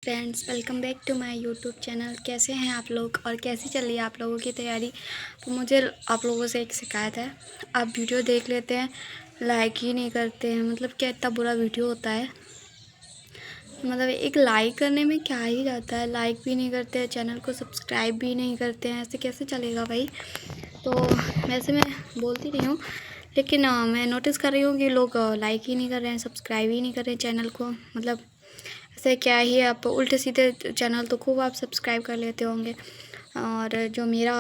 Friends, welcome back to my YouTube channel. कैसे हैं आप लोग और कैसी चल रही है आप लोगों की तैयारी। तो मुझे आप लोगों से एक शिकायत है। आप वीडियो देख लेते हैं, लाइक ही नहीं करते हैं। मतलब क्या इतना बुरा वीडियो होता है। मतलब एक लाइक करने में क्या ही जाता है, लाइक भी नहीं करते हैं, चैनल को सब्सक्राइब भी नहीं करते हैं। ऐसे कैसे चलेगा भाई। तो वैसे मैं बोलती रही हूँ, लेकिन मैं नोटिस कर रही हूँ कि लोग लाइक ही नहीं कर रहे हैं, सब्सक्राइब ही नहीं कर रहे हैं चैनल को। मतलब ऐसे क्या ही, आप उल्टे सीधे चैनल तो खूब आप सब्सक्राइब कर लेते होंगे, और जो मेरा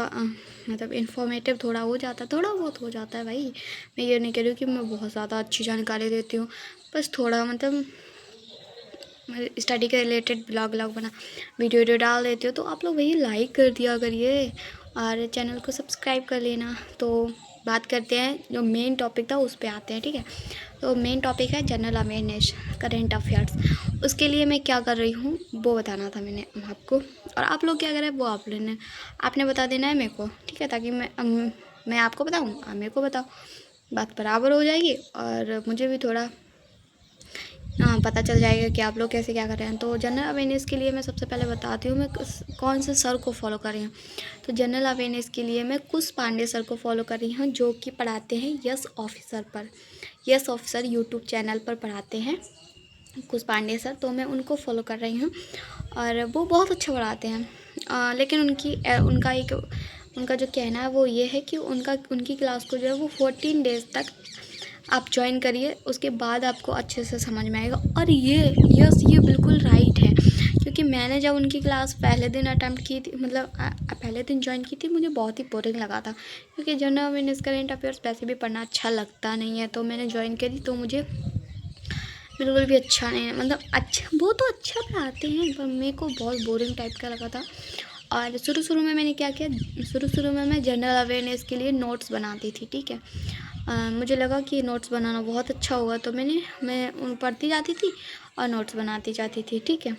मतलब इन्फॉर्मेटिव थोड़ा हो जाता है, थोड़ा बहुत हो जाता है भाई। मैं ये नहीं कह रही हूँ कि मैं बहुत ज़्यादा अच्छी जानकारी देती हूँ, बस थोड़ा मतलब स्टडी के रिलेटेड ब्लॉग बना वीडियो डाल देती हो, तो आप लोग वही लाइक कर दिया करिए और चैनल को सब्सक्राइब कर लेना। तो बात करते हैं, जो मेन टॉपिक था उस पर आते हैं, ठीक है। तो मेन टॉपिक है जनरल अवेयरनेस, करेंट अफेयर्स। उसके लिए मैं क्या कर रही हूँ वो बताना था मैंने आपको, और आप लोग क्या करें वो आपने बता देना है मेरे को, ठीक है। ताकि मैं आपको बताऊँ, आप मेरे को बताओ, बात बराबर हो जाएगी और मुझे भी थोड़ा पता चल जाएगा कि आप लोग कैसे क्या कर रहे हैं। तो जनरल अवेयरनेस के लिए मैं सबसे पहले बताती हूँ मैं कौन से सर को फॉलो कर रही हूँ। तो जनरल अवेयरनेस के लिए मैं कुश पांडे सर को फॉलो कर रही हूँ, जो कि पढ़ाते हैं यस ऑफिसर पर। यस ऑफिसर यूट्यूब चैनल पर पढ़ाते हैं कुश पांडे सर, तो मैं उनको फॉलो कर रही हूँ और वो बहुत अच्छा पढ़ाते हैं। लेकिन उनका जो कहना है वो ये है कि उनकी क्लास को जो है वो 14 डेज़ तक आप ज्वाइन करिए, उसके बाद आपको अच्छे से समझ में आएगा। और ये बिल्कुल राइट है, क्योंकि मैंने जब उनकी क्लास पहले दिन अटैम्प्ट की थी, मतलब पहले दिन ज्वाइन की थी, मुझे बहुत ही बोरिंग लगा था, क्योंकि जनरल अवेयरनेस करेंट अफेयर्स वैसे भी पढ़ना अच्छा लगता नहीं है। तो मैंने ज्वाइन करी तो मुझे बिल्कुल भी अच्छा नहीं है। मतलब अच्छा, वो तो अच्छा पढ़ाते हैं पर मेरे को बहुत बोरिंग टाइप का लगा था। और शुरू में मैंने क्या किया, शुरू में मैं जनरल अवेयरनेस के लिए नोट्स बनाती थी, ठीक है। मुझे लगा कि नोट्स बनाना बहुत अच्छा होगा, तो मैं पढ़ती जाती थी और नोट्स बनाती जाती थी, ठीक है।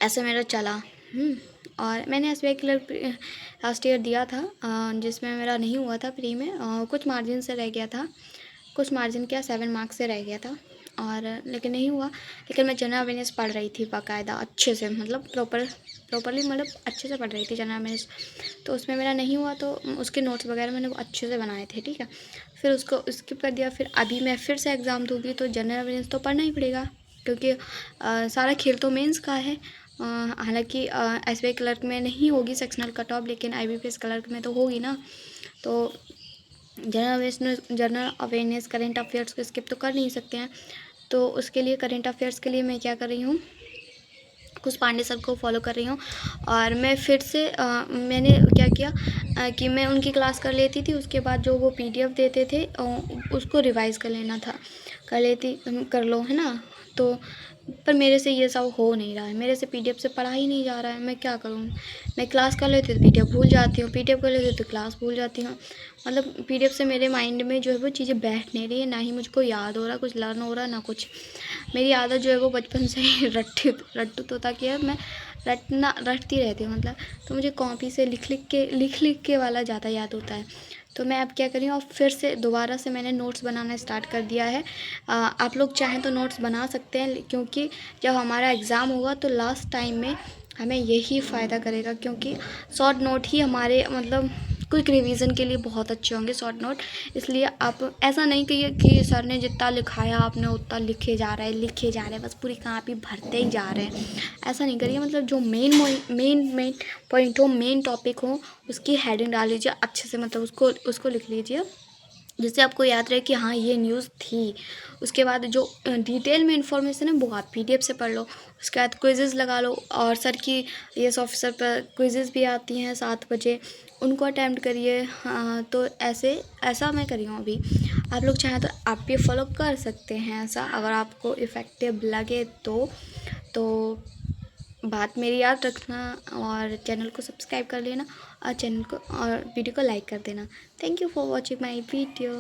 ऐसे मेरा चला। और मैंने एसबीआई क्लर्क लास्ट ईयर दिया था, जिसमें मेरा नहीं हुआ था प्री में, कुछ मार्जिन से रह गया था, कुछ मार्जिन क्या 7 मार्क्स से रह गया था, और लेकिन नहीं हुआ। लेकिन मैं जनरल अवेयरनेस पढ़ रही थी बाकायदा अच्छे से, मतलब प्रॉपरली, मतलब अच्छे से पढ़ रही थी जनरल अवेयरनेस। तो उसमें मेरा नहीं हुआ, तो उसके नोट्स वगैरह मैंने अच्छे से बनाए थे, ठीक है। फिर उसको स्किप कर दिया। फिर अभी मैं फिर से एग्ज़ाम दूँगी, तो जनरल अवेयरनेस तो पढ़ना ही पड़ेगा, क्योंकि सारा खेल तो मेंस का है। हालांकि एसबीआई क्लर्क में नहीं होगी सेक्शनल कट ऑफ, लेकिन आईबीपीएस क्लर्क में तो होगी ना। तो जनरल अवेयरनेस करेंट अफेयर्स को स्किप तो कर नहीं सकते हैं। तो उसके लिए करेंट अफेयर्स के लिए मैं क्या कर रही हूँ, कुछ पांडे सर को फॉलो कर रही हूँ। और मैं फिर से मैंने क्या किया कि मैं उनकी क्लास कर लेती थी, उसके बाद जो वो पीडीएफ देते थे उसको रिवाइज़ कर लेना था, कर लो, है ना। तो पर मेरे से ये सब हो नहीं रहा है, मेरे से पीडीएफ से पढ़ा ही नहीं जा रहा है। मैं क्या करूँ, मैं क्लास कर लेती हूँ तो पीडीएफ भूल जाती हूँ, पीडीएफ कर लेती हूँ तो क्लास भूल जाती हूँ। मतलब पीडीएफ से मेरे माइंड में जो है वो चीज़ें बैठ नहीं रही है, ना ही मुझको याद हो रहा, कुछ लर्न हो रहा, ना कुछ। मेरी आदत जो है वो बचपन से ही रट्टू तोता की है। मैं रटती रहती हूँ, मतलब। तो मुझे कॉपी से लिख के वाला ज़्यादा याद होता है। तो मैं अब क्या करी हूँ, अब फिर से दोबारा से मैंने नोट्स बनाना स्टार्ट कर दिया है। आप लोग चाहें तो नोट्स बना सकते हैं, क्योंकि जब हमारा एग्ज़ाम होगा तो लास्ट टाइम में हमें यही फ़ायदा करेगा, क्योंकि शॉर्ट नोट ही हमारे मतलब क्विक रिवीजन के लिए बहुत अच्छे होंगे शॉर्ट नोट। इसलिए आप ऐसा नहीं कहिए कि सर ने जितना लिखाया आपने उतना लिखे जा रहे हैं, बस पूरी कापी भरते ही जा रहे हैं। ऐसा नहीं करिए, मतलब जो मेन पॉइंट हो, मेन टॉपिक हो, उसकी हेडिंग डाल लीजिए अच्छे से, मतलब उसको लिख लीजिए, जिससे आपको याद रहे कि हाँ ये न्यूज़ थी। उसके बाद जो डिटेल में इन्फॉर्मेशन है वो आप पीडीएफ से पढ़ लो। उसके बाद क्विज़ेज़ लगा लो, और सर की यस ऑफिसर पर क्विज़ेज़ भी आती हैं 7 बजे, उनको अटैम्प्ट करिए। हाँ, तो ऐसा मैं करी हूँ अभी। आप लोग चाहें तो आप भी फॉलो कर सकते हैं ऐसा, अगर आपको इफ़ेक्टिव लगे तो बात मेरी याद रखना, और चैनल को सब्सक्राइब कर लेना, और वीडियो को लाइक कर देना। Thank you for watching my video.